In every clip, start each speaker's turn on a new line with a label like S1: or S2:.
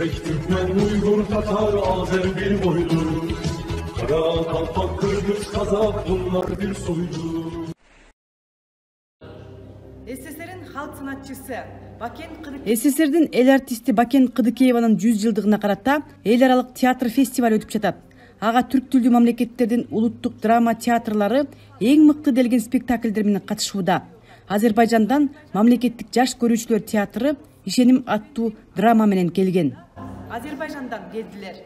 S1: Özbek, Türkmen, Uygur, Tatar, Azer bir boydu. Kara, Kalpak, Kırgız, Kazak bunlar bir soydu.
S2: СССР'in halk sanatçısı СССР'дин эл артисти Бакен Кыдыкееванын 100 жылдыгына карата эл аралык театр фестиваль өтүп жатат. Ага түрк тилдүү мамлекеттердин улуттук драма театрлары эң мыкты делген спектакльдер менен катышууда. Азербайжандан мамлекеттик жаш көрүүчүлөр театры Ишеним аттуу драма менен келген. Азербайжандан келдилер.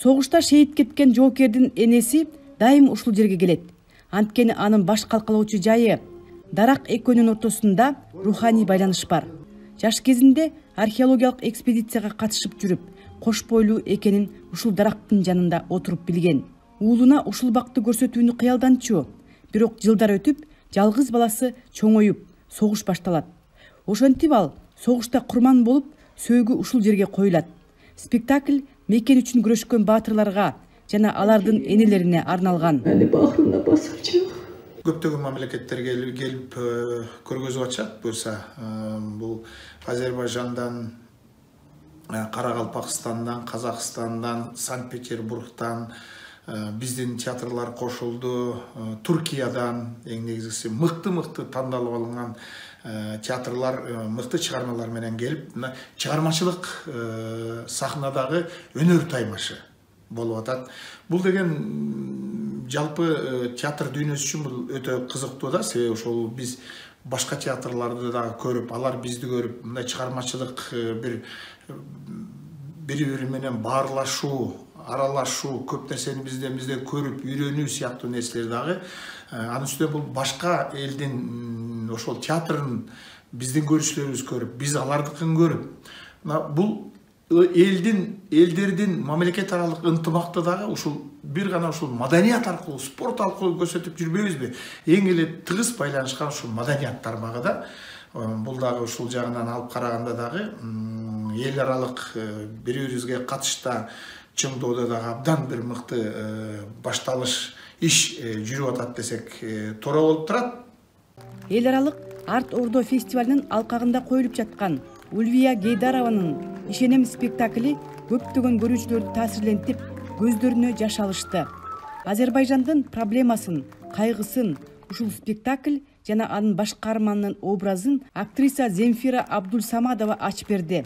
S2: Согушта шейит кеткен жоокердин энеси дайым ушул жерге келет. Анткени анын баш калкалоочу жайы дарак экөөнүн ортосунда руханий байланыш бар. Жаш кезинде археологиялык экспедицияга катышып жүрүп, кош бойлуу экенин ушул дарактын жанында отуруп билген. Уулуна ушул бакты көрсөтүүнү кыялданчу. Бирок жылдар өтүп, жалгыз баласы чоңоюп, согуш башталат. Ошентип ал согушта курман болуп, сөөгү ушул жерге коюлат. Спектакль мекен үчүн күрөшкөн баатырларга жана алардын энелерине арналган.
S3: Көптөгөн мамлекеттерге келип көргөзүп атышат болсо, бул Азербайжандан, Каракалпакстандан, Казакстандан, Санкт-Петербургтан биздин театрлар кошулду, Туркиядан эң негизгиси мыкты тандалып алынган театрлар мыкты чыгармалар менен келип, чыгармачылык сахнадагы өнөр таймашы болуп атат. Бул деген жалпы театр дүйнөсү үчүн бул өтө кызыктуу да, себеби ошол биз башка театрларды да көрүп, алар бизди көрүп, мындай чыгармачылык бири-бири менен баарлашуу, аралашуу, көп нерсени бизде көрүп, үйрөнүү сыяктуу нерселер дагы. Анын үстүнө бул башка элдин ошол театрын биздин көрүүчүлөрүбүз көрүп, биз алардыкын көрүп, бул элдердин мамлекет аралык ынтымакты дагы ушул бир гана ушул маданият аркылуу, спорт аркылуу көрсөтүп жүрбөйбүзбү? Эң эле тыгыз байланышкан ушул маданият тармагы да. Бул дагы ушул жагынан алып караганда дагы эл аралык бири-бирибизге катышта чыңдоодо дагы абдан бир мыкты башталыш иш жүрүп атат десек туура болуп турат.
S2: Эл аралык Арт Ордо фестивалынын алкагында коюлуп жаткан Ульвия Гейдарованын Ишенем спектакли көптөгөн көрүүчүлөрдү таасирлентип, көздөрүнө жаш алышты. Азербайжандын проблемасын, кайгысын ушул спектакль жана анын баш каарманынын образын актриса Земфира Абдульсамадова ачып берди.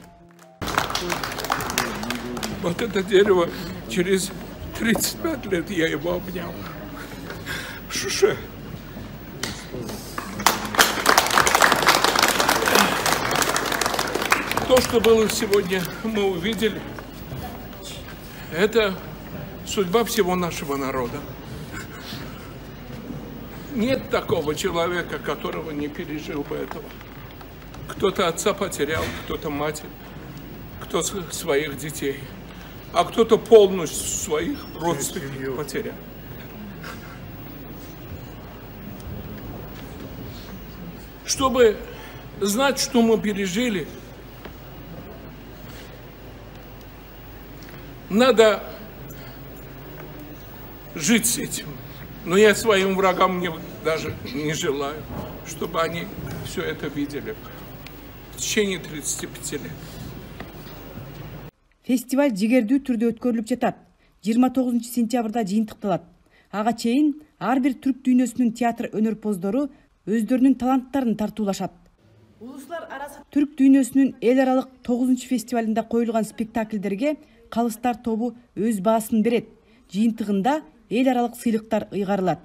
S4: Вот это дерево, через 35 лет я его обнял. В Шуше. То, что было сегодня, мы увидели, это судьба всего нашего народа. Нет такого человека, которого не пережил бы этого. Кто-то отца потерял, кто-то мать, кто-то своих детей, а кто-то полностью своих родственников потерял. Чтобы знать, что мы пережили, надо жить с этим. Но я своим врагам даже не желаю, чтобы они все это видели в течение 35 лет.
S2: Фестиваль жигердүү түрдө өткөрүлүп жатат. 29 сентябрда жыйынтыкталат. Ага чейин ар бир түрк дүйнөсүнүн театр өнөрпоздору өздөрүнүн таланттарын тартуулашат. Түрк дүйнөсүнүн эл аралык 9 фестивалында коюлган спектакльдерге Калыстар тобу өз баасын берет. Жыйынтыгында эл аралык сыйлыктар ыйгарылат.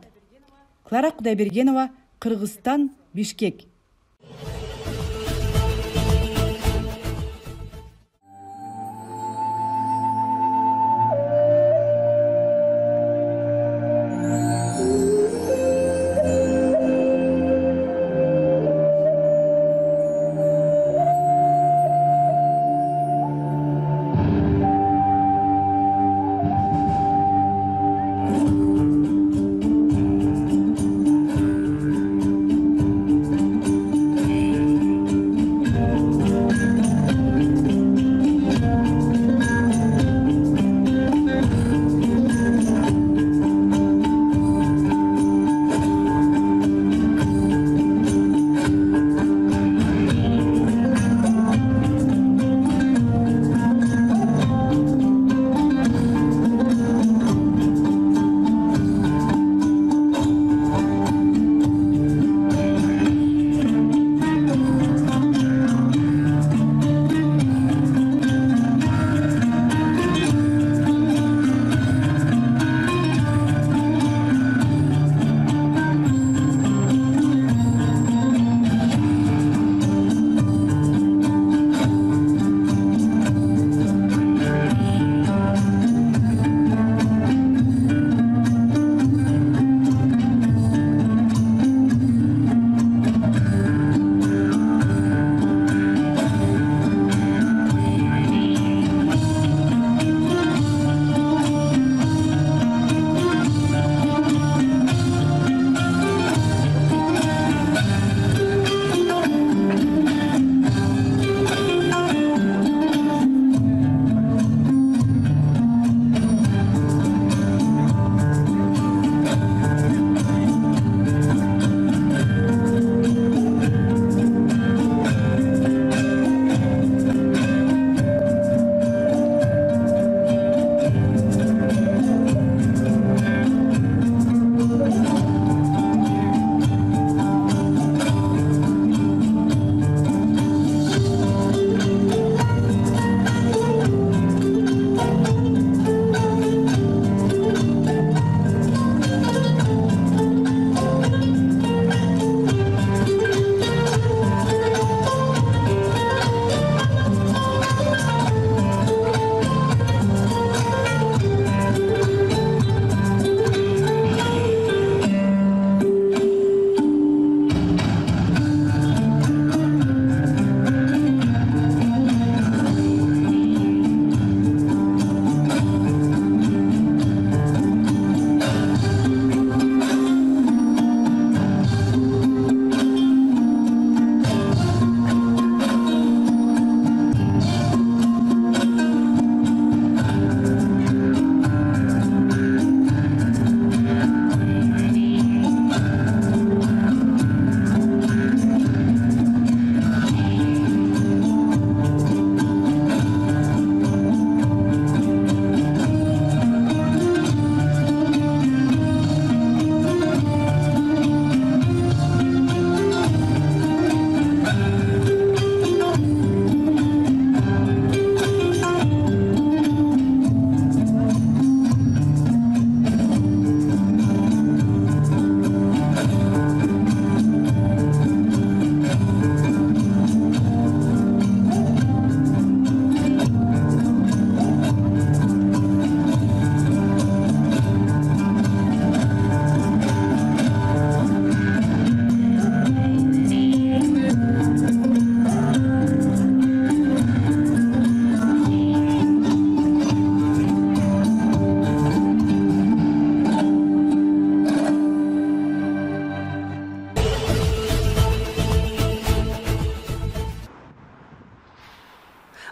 S2: Клара Кудайбергенова, Кыргызстан, Бишкек.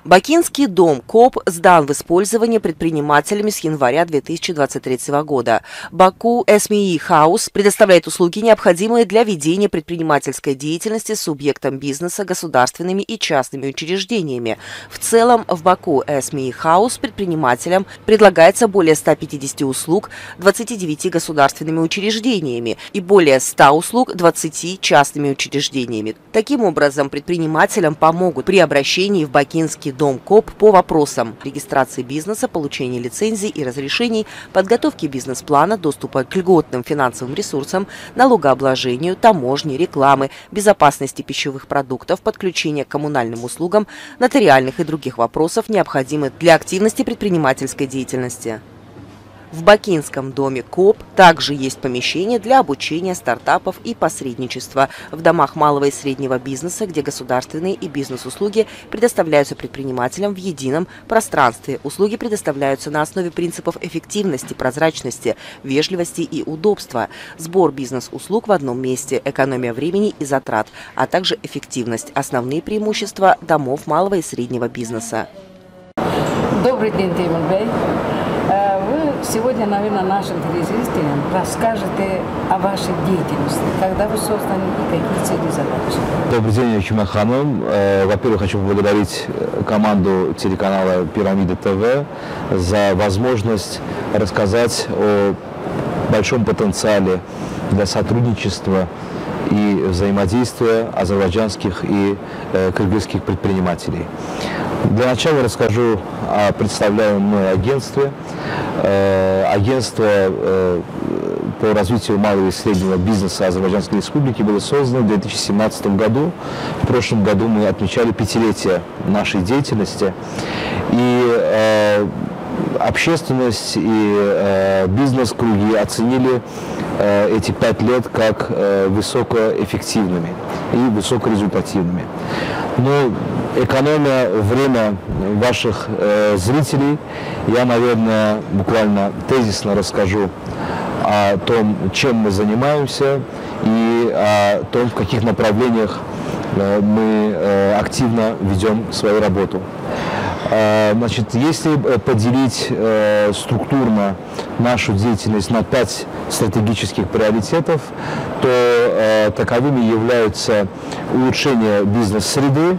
S5: Бакинский дом КОП сдан в использование предпринимателями с января 2023 года. Баку SME House предоставляет услуги, необходимые для ведения предпринимательской деятельности субъектам бизнеса, государственными и частными учреждениями. В целом, в Баку SME House предпринимателям предлагается более 150 услуг 29 государственными учреждениями и более 100 услуг 20 частными учреждениями. Таким образом, предпринимателям помогут при обращении в Бакинский дом КОП по вопросам регистрации бизнеса, получения лицензий и разрешений, подготовки бизнес-плана, доступа к льготным финансовым ресурсам, налогообложению, таможне, рекламы, безопасности пищевых продуктов, подключения к коммунальным услугам, нотариальных и других вопросов, необходимых для активности предпринимательской деятельности. В Бакинском доме КОП также есть помещение для обучения стартапов и посредничества в домах малого и среднего бизнеса, где государственные и бизнес-услуги предоставляются предпринимателям в едином пространстве. Услуги предоставляются на основе принципов эффективности, прозрачности, вежливости и удобства. Сбор бизнес-услуг в одном месте, экономия времени и затрат, а также эффективность – основные преимущества домов малого и среднего бизнеса.
S6: Добрый день, Тимур Бей. Вы сегодня, наверное, нашим телезрителям расскажете о вашей деятельности, когда вы созданы и какие цели и задачи.
S7: Добрый день, Чума Ханом. Во-первых, хочу поблагодарить команду телеканала «Пирамида ТВ» за возможность рассказать о большом потенциале для сотрудничества и взаимодействия азербайджанских и кыргызских предпринимателей. Для начала расскажу о представляемом мной агентстве. Агентство по развитию малого и среднего бизнеса Азербайджанской Республики было создано в 2017 году. В прошлом году мы отмечали 5-летие нашей деятельности. И общественность и бизнес-круги оценили эти 5 лет как высокоэффективными и высокорезультативными. Но экономя время ваших зрителей, я, наверное, буквально тезисно расскажу о том, чем мы занимаемся и о том, в каких направлениях мы активно ведем свою работу. Значит, если поделить структурно нашу деятельность на 5 стратегических приоритетов, то таковыми являются улучшение бизнес-среды.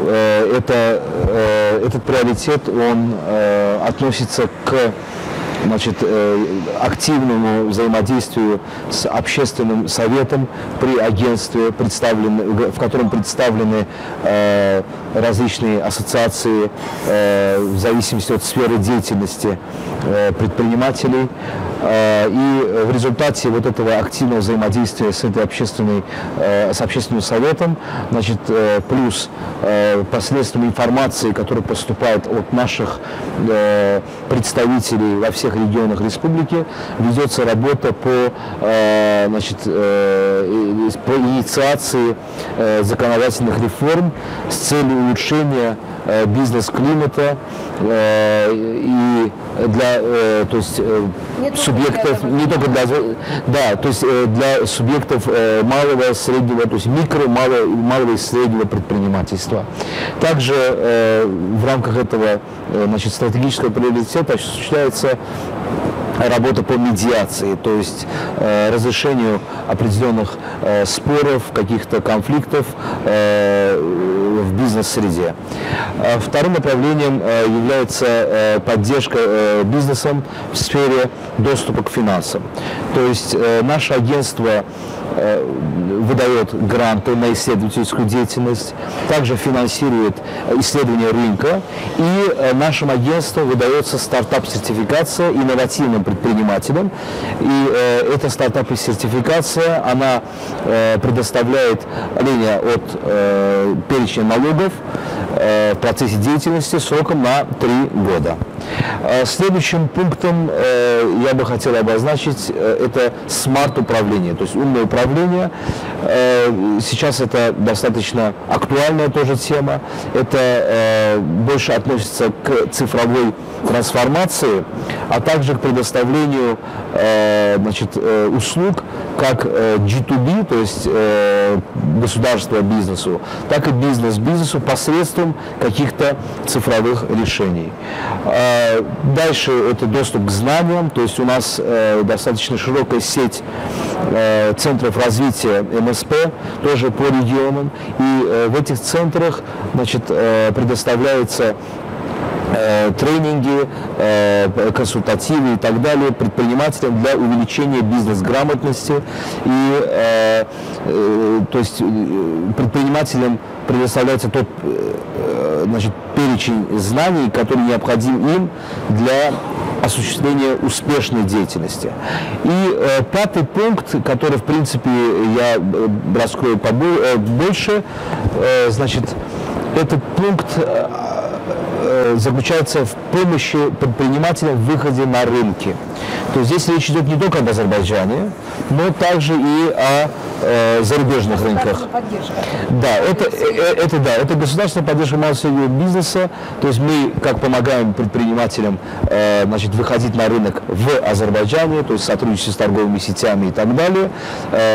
S7: Этот приоритет, он относится к активному взаимодействию с общественным советом при агентстве, в котором представлены различные ассоциации в зависимости от сферы деятельности предпринимателей. И в результате вот этого активного взаимодействия с общественным советом, плюс посредством информации, которая поступает от наших представителей во всех регионах республики, ведется работа по инициации законодательных реформ с целью улучшения бизнес-климата и для субъектов, не только для субъектов малого, среднего, то есть микро, малого и среднего предпринимательства. Также в рамках этого стратегического приоритета осуществляется работа по медиации, то есть разрешению определенных споров, каких-то конфликтов в бизнес-среде. Вторым направлением является поддержка бизнесом в сфере доступа к финансам. То есть наше агентство выдает гранты на исследовательскую деятельность, также финансирует исследования рынка, и нашему агентству выдается стартап-сертификация инновативным предпринимателям. И эта стартап-сертификация, она предоставляет линию от перечня налогов в процессе деятельности сроком на 3 года. Следующим пунктом я бы хотел обозначить это смарт-управление, то есть умное управление. сейчас это достаточно актуальная тоже тема. Это больше относится к цифровой трансформации, а также к предоставлению услуг как G2B, то есть государство бизнесу, так и бизнес бизнесу посредством каких-то цифровых решений. Дальше это доступ к знаниям, то есть у нас достаточно широкая сеть центров развития МСП, тоже по регионам, и в этих центрах предоставляется тренинги, консультативы и так далее предпринимателям для увеличения бизнес-грамотности. И то есть предпринимателям предоставляется тот перечень знаний, который необходим им для осуществления успешной деятельности. И пятый пункт, который, в принципе, я раскрою больше, этот пункт заключается в помощи предпринимателям в выходе на рынки. То есть здесь речь идет не только об Азербайджане, но также и о зарубежных рынках. Да, это государственная поддержка малого и среднего бизнеса. То есть мы как помогаем предпринимателям выходить на рынок в Азербайджане, то есть сотрудничество с торговыми сетями и так далее,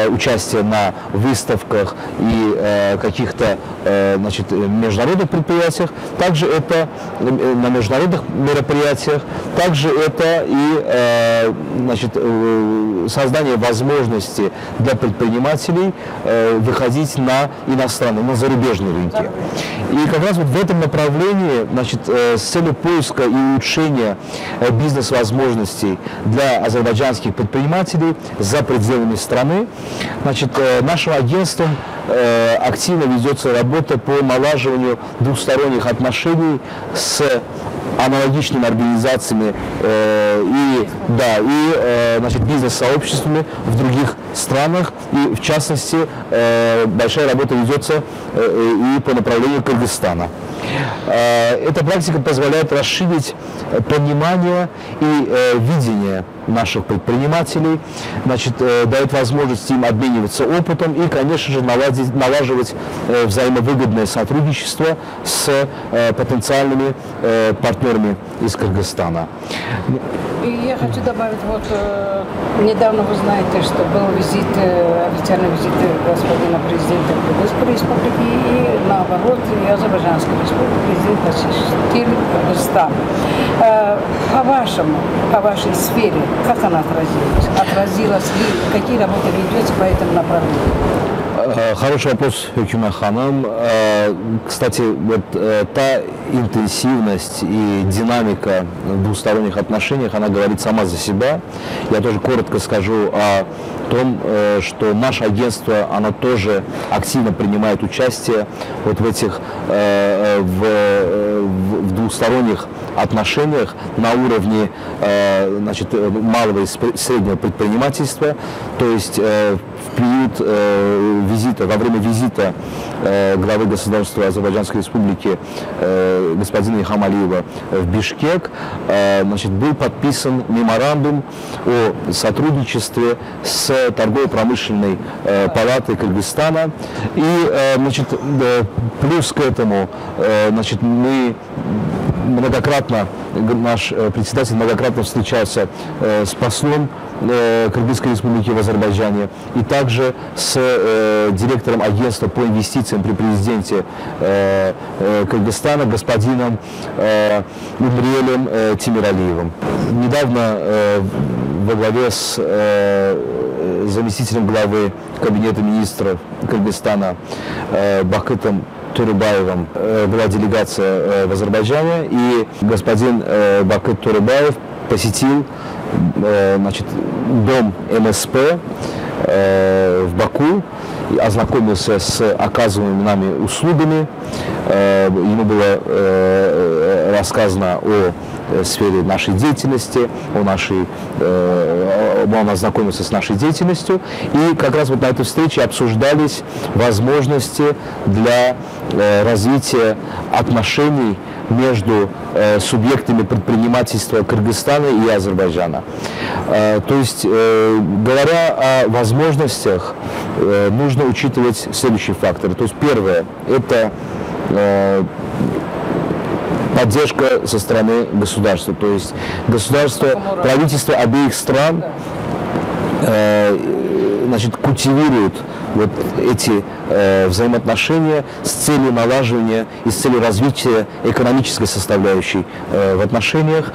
S7: участие на выставках и каких-то международных предприятиях. Также это на международных мероприятиях. Также это и создание возможности для предпринимателей выходить на иностранные, на зарубежные рынки. И как раз вот в этом направлении, с целью поиска и улучшения бизнес-возможностей для азербайджанских предпринимателей за пределами страны, нашим агентством активно ведется работа по налаживанию двухсторонних отношений с аналогичными организациями и бизнес-сообществами в других странах. И в частности, большая работа ведется и по направлению Кыргызстана. Эта практика позволяет расширить понимание и видение наших предпринимателей, дает возможность им обмениваться опытом и, конечно же, налаживать взаимовыгодное сотрудничество с потенциальными партнерами из Кыргызстана.
S6: И я хочу добавить, недавно вы знаете, что был официальный визит господина президента Кыргызской республики и наоборот, и Азербайджанской республики, президент посетил Кыргызстан. По-вашему, по вашей сфере, как она отразилась? Отразилась ли? Какие работы ведете по этому направлению?
S7: Хороший вопрос, Хюкюма Ханым. Кстати, та интенсивность и динамика в двусторонних отношениях, она говорит сама за себя. Я тоже коротко скажу о том, что наше агентство, оно тоже активно принимает участие в этих в двусторонних отношениях на уровне малого и среднего предпринимательства, то есть в период визита, во время визита главы государства Азербайджанской республики господина Илхама Алиева в Бишкек, был подписан меморандум о сотрудничестве с торгово-промышленной палатой Кыргызстана. И плюс к этому мы многократно, наш председатель многократно встречался с послом Кыргызской республики в Азербайджане и также с директором агентства по инвестициям при президенте Кыргызстана господином Умриелем Тимиралиевым. Недавно во главе с заместителем главы Кабинета министров Кыргызстана Бакытом Турыбаевым была делегация в Азербайджане, и господин Бакыт Турыбаев посетил дом МСП в Баку, ознакомился с оказываемыми нами услугами. Ему было рассказано о сфере нашей деятельности, он ознакомился с нашей деятельностью, и как раз на этой встрече обсуждались возможности для развития отношений между субъектами предпринимательства Кыргызстана и Азербайджана. То есть, говоря о возможностях, нужно учитывать следующие факторы. То есть, первое – это поддержка со стороны государства. То есть, государство, правительство обеих стран культивируют вот эти взаимоотношения с целью налаживания и с целью развития экономической составляющей в отношениях.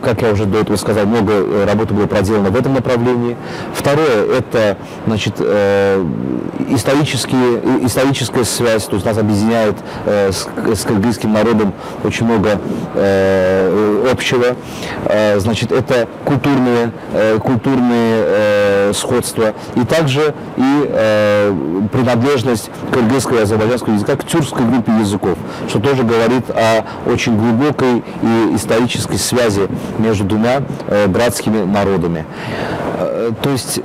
S7: Как я уже до этого сказал, много работы было проделано в этом направлении. Второе – это историческая связь, то есть нас объединяет с кыргызским народом очень много общего. Это культурные сходства и также принадлежность кыргызского и азербайджанского языка к тюркской группе языков, что тоже говорит о очень глубокой и исторической связи между двумя братскими народами. То есть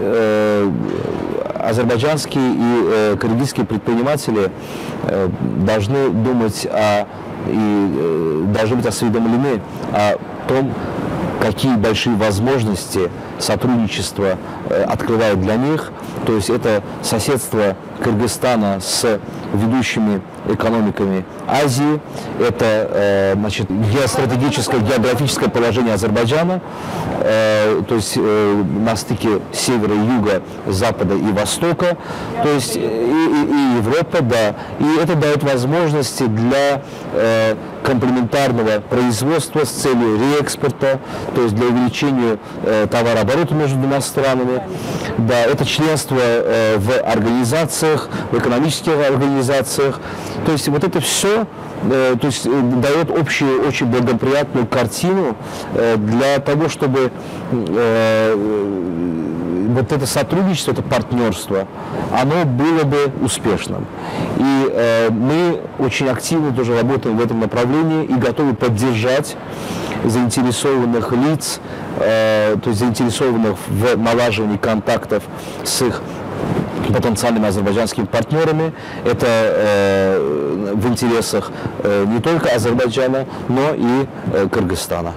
S7: азербайджанские и кыргызские предприниматели должны думать и должны быть осведомлены о том, какие большие возможности сотрудничества открывает для них. То есть это соседство Кыргызстана с ведущими экономиками Азии, это географическое положение Азербайджана, то есть на стыке севера и юга, запада и востока, то есть и Европа, да. И это дает возможности для комплементарного производства с целью реэкспорта, то есть для увеличения товарооборота между двумя странами. Да, это членство в организациях, в экономических организациях. То есть вот это все дает общую, очень благоприятную картину для того, чтобы вот это сотрудничество, это партнерство, оно было бы успешным. И мы очень активно тоже работаем в этом направлении и готовы поддержать заинтересованных лиц, то есть заинтересованных в налаживании контактов с их потенциальными азербайджанскими партнерами. Это в интересах не только Азербайджана, но и Кыргызстана.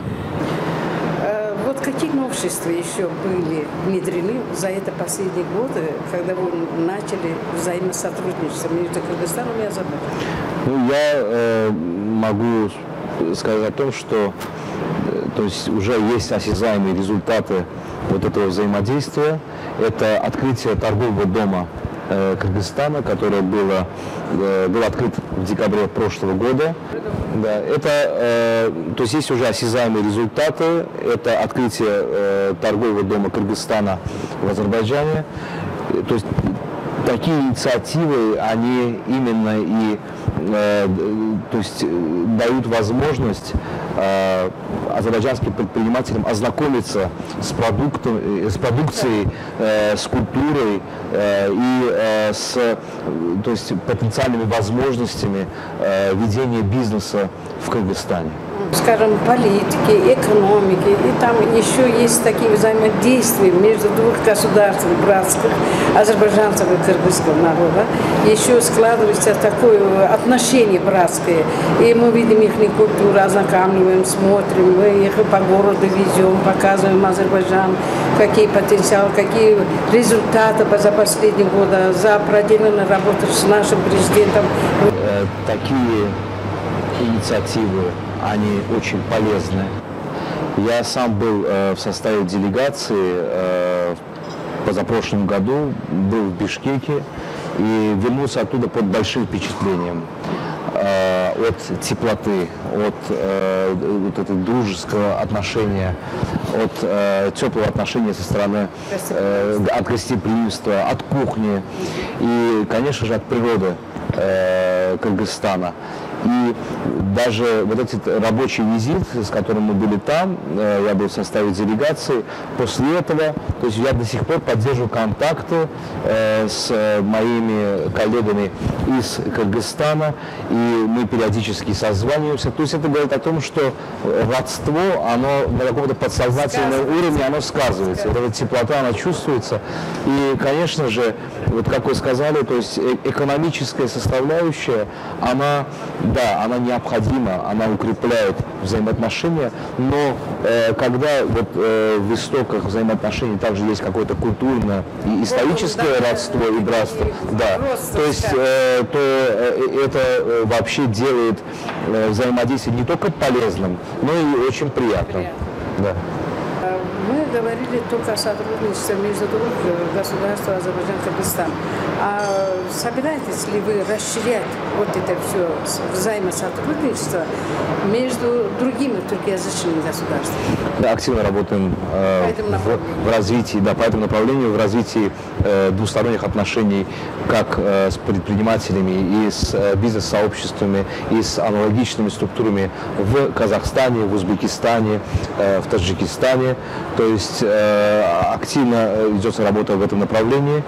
S6: Вот какие новшества еще были внедрены за это последние годы, когда вы начали взаимосотрудничество между Кыргызстаном и Азербайджаном?
S7: Я могу сказать о том, что уже есть осязаемые результаты вот этого взаимодействия. Это открытие торгового дома Кыргызстана, которое был открыт в декабре прошлого года. Да, то есть есть уже осязаемые результаты. Это открытие торгового дома Кыргызстана в Азербайджане. То есть такие инициативы, они именно и дают возможность азербайджанским предпринимателям ознакомиться с продукцией, с культурой и с потенциальными возможностями ведения бизнеса в Кыргызстане.
S6: Скажем, политики, экономики, и там еще есть такие взаимодействия между двух государств, братских, азербайджанцев и кыргызского народа. Еще складывается такое отношение братское. И мы видим их культуру, ознакомливаем, смотрим, мы их по городу везем, показываем Азербайджан, какие потенциалы, какие результаты за последние годы, за проделанную работу с нашим президентом.
S7: Такие инициативы, они очень полезны. Я сам был в составе делегации в позапрошлом году, был в Бишкеке и вернулся оттуда под большим впечатлением от теплоты, от этого дружеского отношения, от теплого отношения со стороны от гостеприимства, от кухни и, конечно же, от природы Кыргызстана. И даже вот этот рабочий визит, с которым мы были там, я был в составе делегации, после этого, то есть я до сих пор поддерживаю контакты с моими коллегами из Кыргызстана, и мы периодически созваниваемся. То есть это говорит о том, что родство, оно на каком-то подсознательном уровне, оно сказывается. Вот эта теплота, она чувствуется. И, конечно же, вот как вы сказали, то есть экономическая составляющая, она да, она необходима, она укрепляет взаимоотношения, но когда вот в истоках взаимоотношений также есть какое-то культурное и историческое родство и братство, да, то есть это вообще делает взаимодействие не только полезным, но и очень приятным. Да.
S6: Мы говорили только о сотрудничестве между двух государств Азербайджан и Кыргызстан. А собираетесь ли вы расширять вот это все взаимосотрудничество между другими туркоязычными государствами?
S7: Да, активно работаем в развитии, да, по этому направлению, в развитии двусторонних отношений как с предпринимателями и с бизнес-сообществами, и с аналогичными структурами в Казахстане, в Узбекистане, в Таджикистане. То есть активно ведется работа в этом направлении.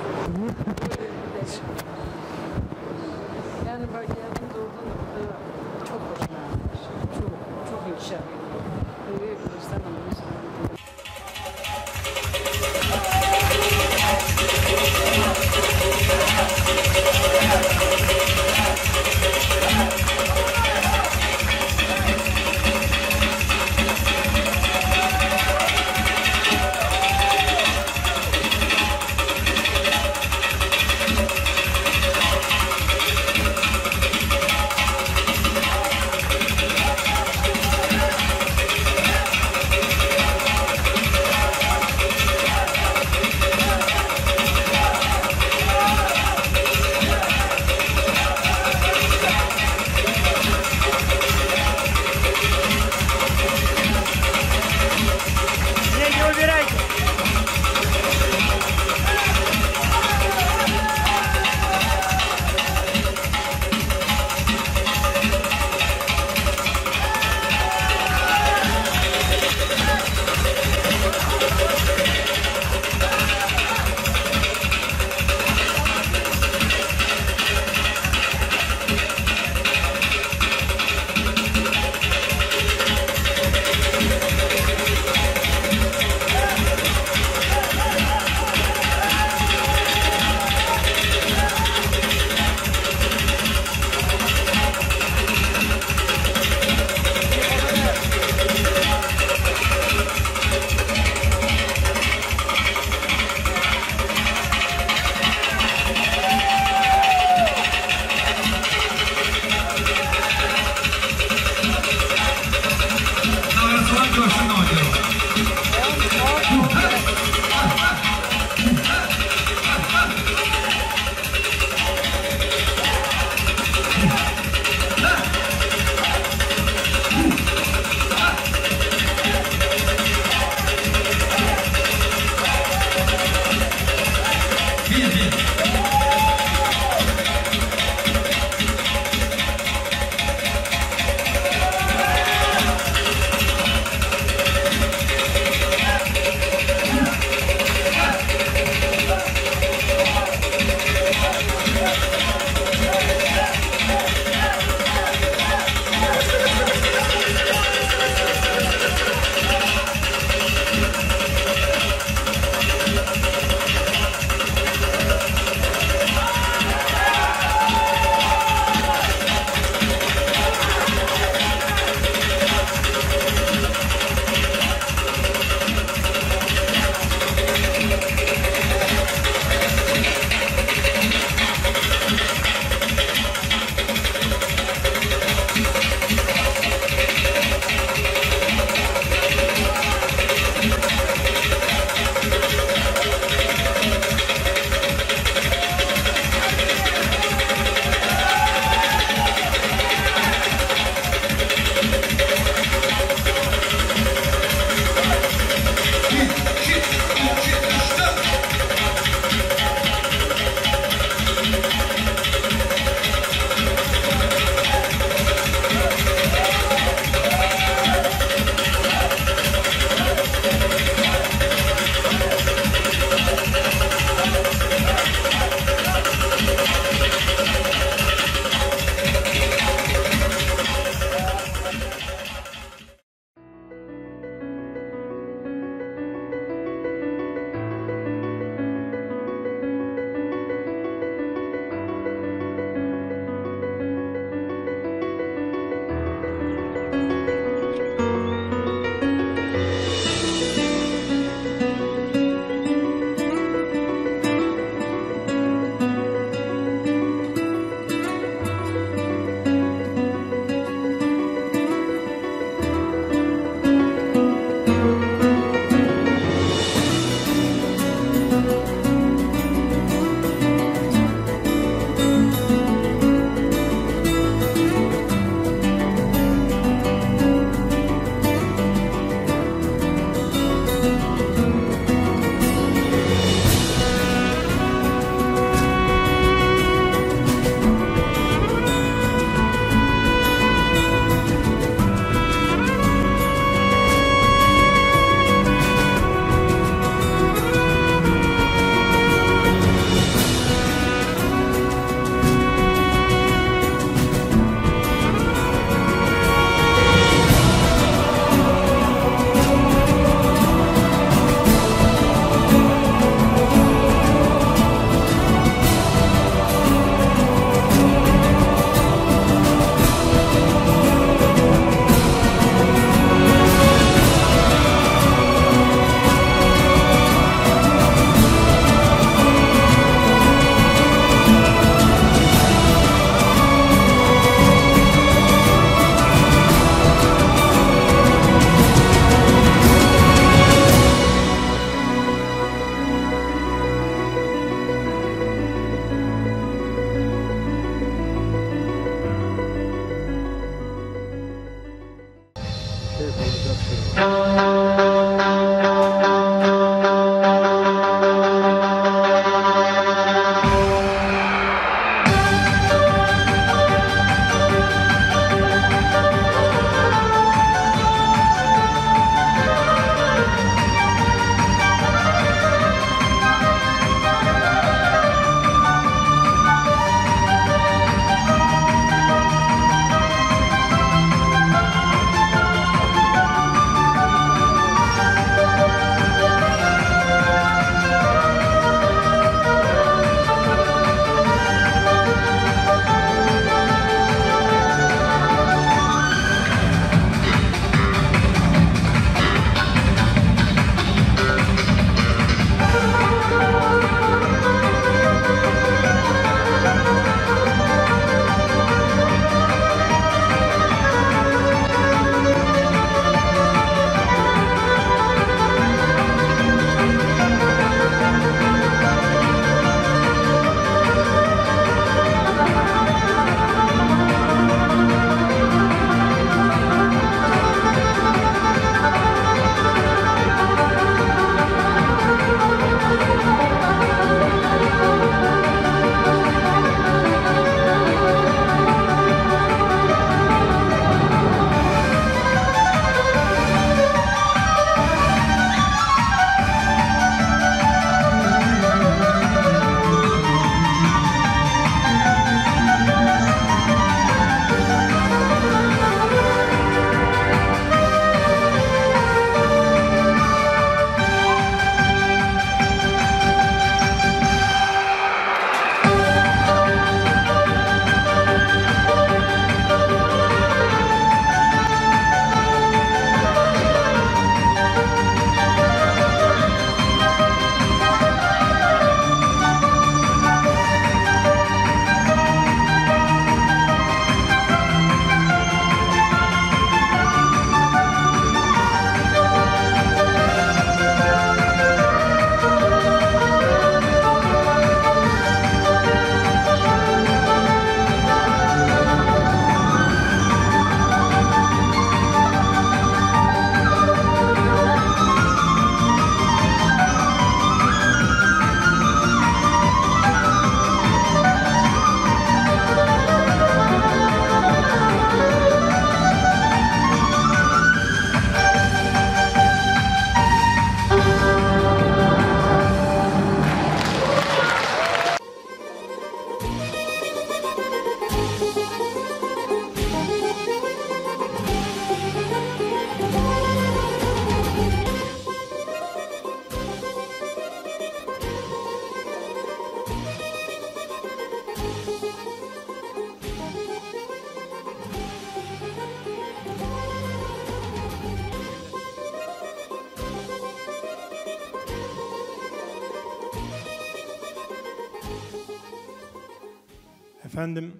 S8: Efendim,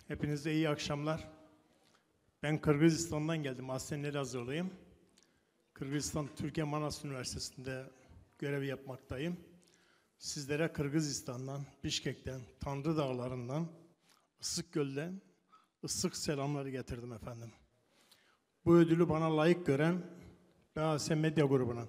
S8: hepinize iyi akşamlar. Ben Kırgızistan'dan geldim. Aslen Elazığlıyım. Kırgızistan Türkiye Manas Üniversitesi'nde görev yapmaktayım. Sizlere Kırgızistan'dan, Bişkek'ten, Tanrı Dağları'ndan, Issıkgöl'den ıslık selamları getirdim efendim. Bu ödülü bana layık gören BAS Medya grubuna.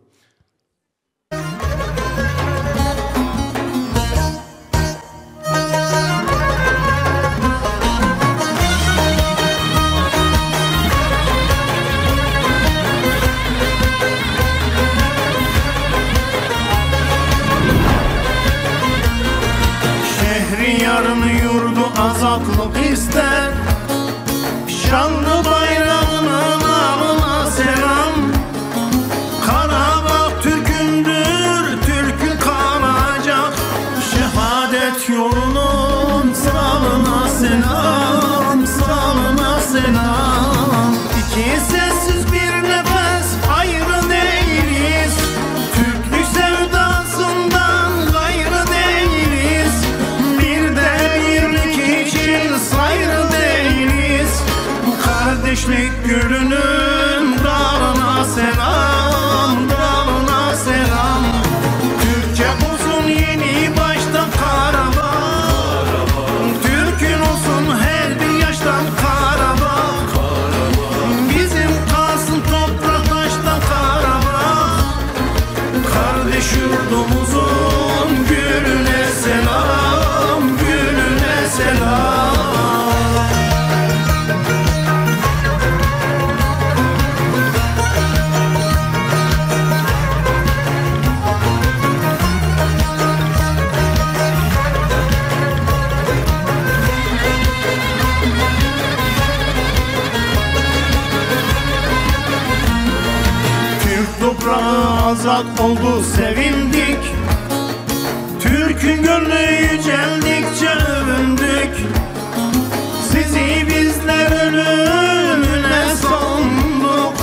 S9: Yarını yurdu azatlık ister, şanlı bayrağının alına selam. Karabağ Türk'ündür, Türk'ün kalacak. Şehadet yolunun sağına selam, sağına selam. İki sessiz bir nefes ayrı değiliz, Türklük sevdasından gayrı değiliz. Sayrı değiliz. Kardeşlik gülünün dalına selam, dalına selam. Türkçe olsun yeni baştan Karabağ, Türk'ün olsun her bir yaştan Karabağ. Bizim kalsın toprak taştan Karabağ. Kardeş yurdumuzun gülüne selam, gülüne selam. Toprağı azat oldu sevindik, Türk'ün gönlü yüceldikçe övündük. Sizi bizler ölümüne sonduk,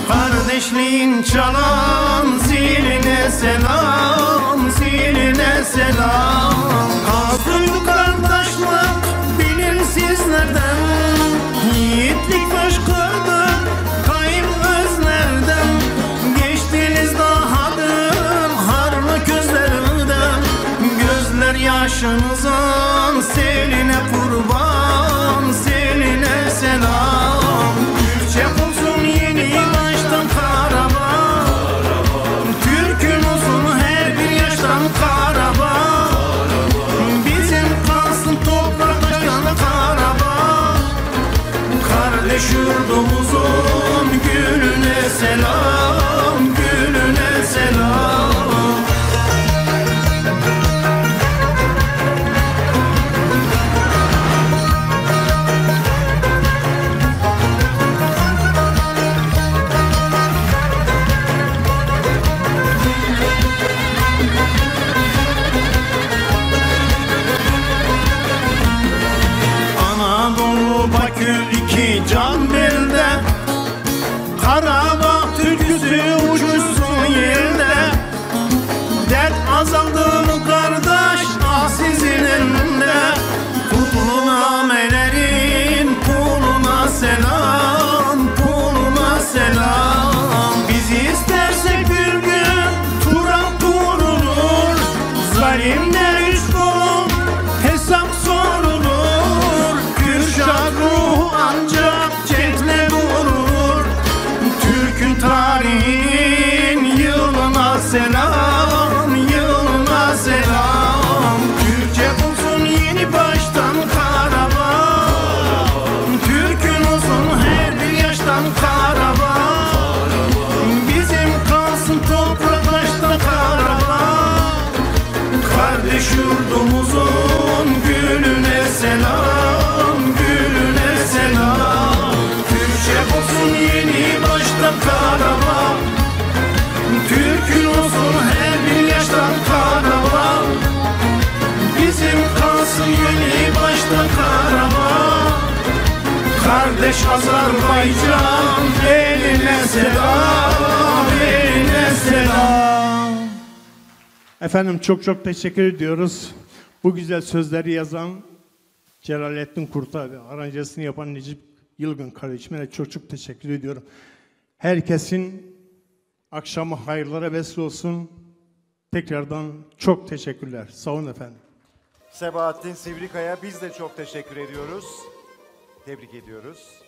S9: kardeşliğin çalan ziline selam, ziline selam. Kazdık kardeşlik bilir sizlerden, yiğitlik fışkırdı kayıp özlerden. Yaşınızın seline kurban, seline selam. Türkçe olsun yeni baştan Karabağ, Türk'ün olsun her bir yaştan Karabağ. Bizim kalsın toprak taştan Karabağ. Kardeş yurdumuzun gülüne selam, gülüne selam. Can belde, Karabağ türküsü uçuşsun yerde. Dert azaldı mı kardeş, ah sizin elinde. Kuluna melerin, kuluna selam, kuluna selam. Biz istersek bir gün Turan kurulur, zalimler üç kolu hesap sorulur. Kürşat ruhu ancak cetle vurur. Türk'ün tarihinin yılına selam, yılına selam. Türkçe olsun yeni baştan Karabağ, Türk'ün olsun her bir yaştan Karabağ. Bizim kalsın toprak taştan Karabağ. Kardeş yurdumuzun gülüne selam, gülüne selam. Türkçe olsun yeni baştan Karabağ, Türk'ün olsun her bir yaştan Karabağ. Bizim kalsın yeni baştan Karabağ. Kardeş Azerbaycan eline selam, eline selam.
S8: Efendim çok teşekkür ediyoruz. Bu güzel sözleri yazan Celalettin Kurt'a ve aranjesini yapan Necip Yılgın kardeşime de çok çok teşekkür ediyorum. Herkesin akşamı hayırlara vesile olsun. Tekrardan çok teşekkürler. Sağ olun efendim.
S10: Sebahattin Sivrikaya biz de çok teşekkür ediyoruz. Tebrik ediyoruz.